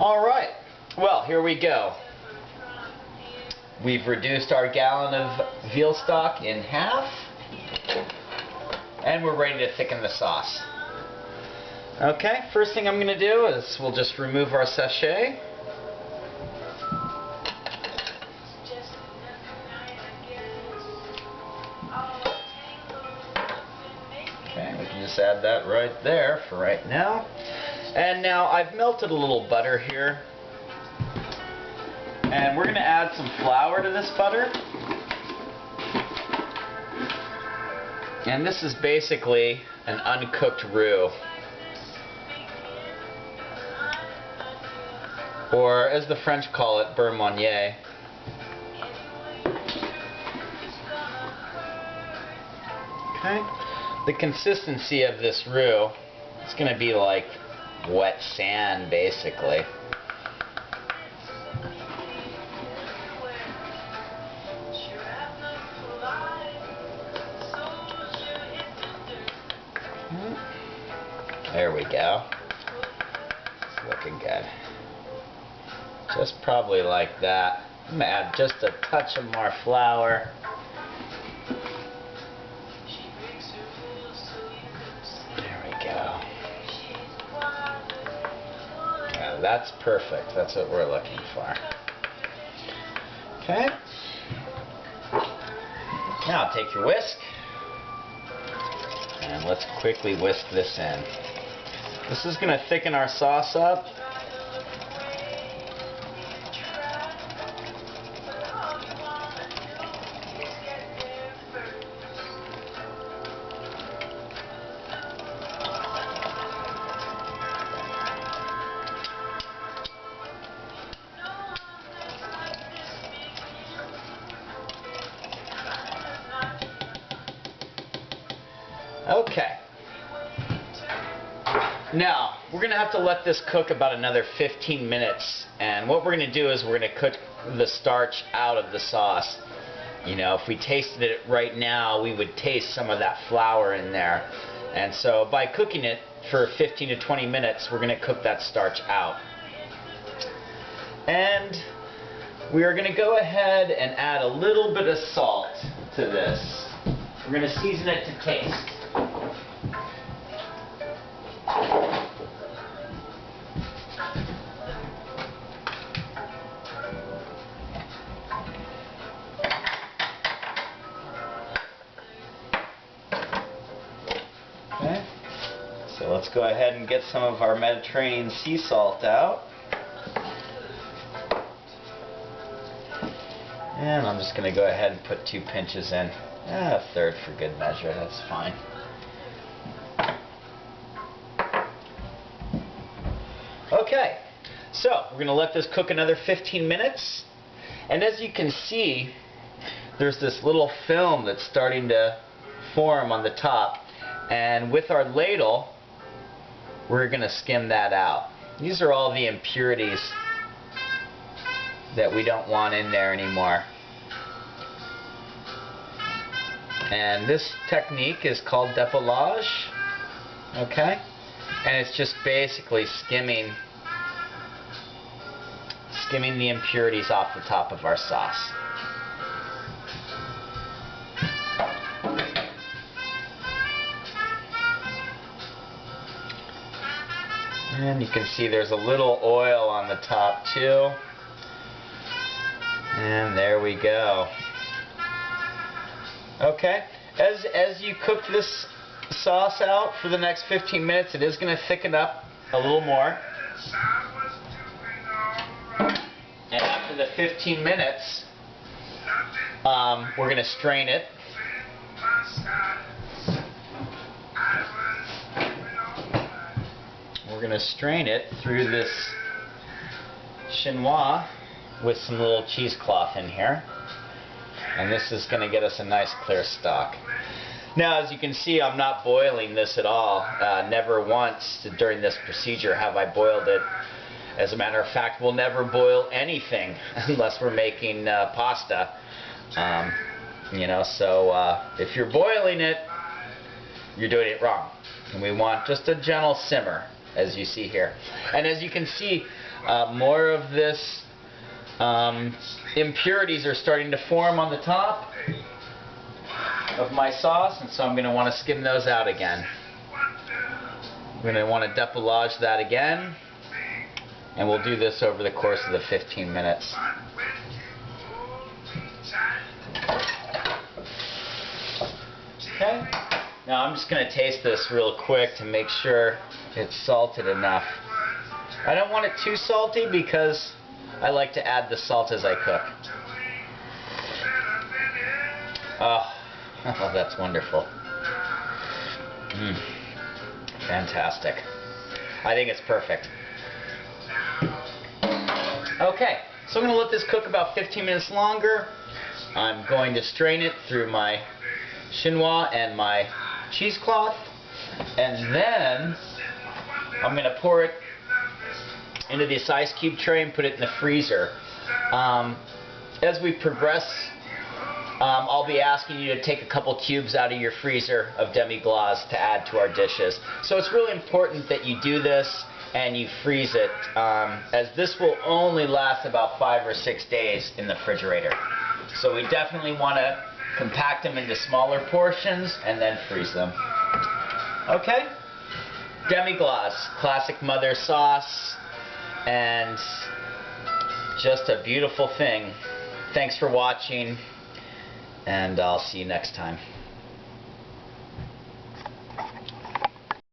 Alright, well, here we go. We've reduced our gallon of veal stock in half, and we're ready to thicken the sauce. Okay, first thing I'm going to do is we'll just remove our sachet. Okay, we can just add that right there for right now. And now I've melted a little butter here. And we're going to add some flour to this butter. And this is basically an uncooked roux. Or as the French call it, beurre meunier. Okay. The consistency of this roux is going to be like wet sand, basically. There we go. It's looking good. Just probably like that. I'm going to add just a touch of more flour. There we go. Yeah, that's perfect. That's what we're looking for. Okay. Now take your whisk. And let's quickly whisk this in. This is going to thicken our sauce up. Okay. Now, we're going to have to let this cook about another 15 minutes. And what we're going to do is we're going to cook the starch out of the sauce. You know, if we tasted it right now, we would taste some of that flour in there. And so by cooking it for 15 to 20 minutes, we're going to cook that starch out. And we are going to go ahead and add a little bit of salt to this. We're going to season it to taste. Okay, so let's go ahead and get some of our Mediterranean sea salt out. And I'm just going to go ahead and put 2 pinches in. A third for good measure, that's fine. Okay, so we're going to let this cook another 15 minutes. And as you can see, there's this little film that's starting to form on the top. And with our ladle, we're going to skim that out. These are all the impurities that we don't want in there anymore. And this technique is called dépolage. Okay? And it's just basically skimming the impurities off the top of our sauce. And you can see there's a little oil on the top too. And there we go. Okay, as you cook this sauce out for the next 15 minutes, it is going to thicken up a little more. And after the 15 minutes, we're going to strain it. We're going to strain it through this chinois with some little cheesecloth in here. And this is going to get us a nice clear stock. Now, as you can see, I'm not boiling this at all. Never once during this procedure have I boiled it. As a matter of fact, we'll never boil anything unless we're making pasta. You know, so if you're boiling it, you're doing it wrong. And we want just a gentle simmer. as you see here. And as you can see, more of this impurities are starting to form on the top of my sauce, and so I'm going to want to skim those out again. I'm going to want to depoulage that again, and we'll do this over the course of the 15 minutes. Okay, now I'm just going to taste this real quick to make sure it's salted enough. I don't want it too salty because I like to add the salt as I cook. Oh, that's wonderful. Fantastic. I think it's perfect. Okay, so I'm going to let this cook about 15 minutes longer. I'm going to strain it through my chinois and my cheesecloth, and then I'm going to pour it into this ice cube tray and put it in the freezer. As we progress, I'll be asking you to take a couple cubes out of your freezer of Demi glace to add to our dishes. So it's really important that you do this and you freeze it, as this will only last about 5 or 6 days in the refrigerator. So we definitely want to compact them into smaller portions and then freeze them. Okay? Demi glace, classic mother sauce, and just a beautiful thing. Thanks for watching, and I'll see you next time.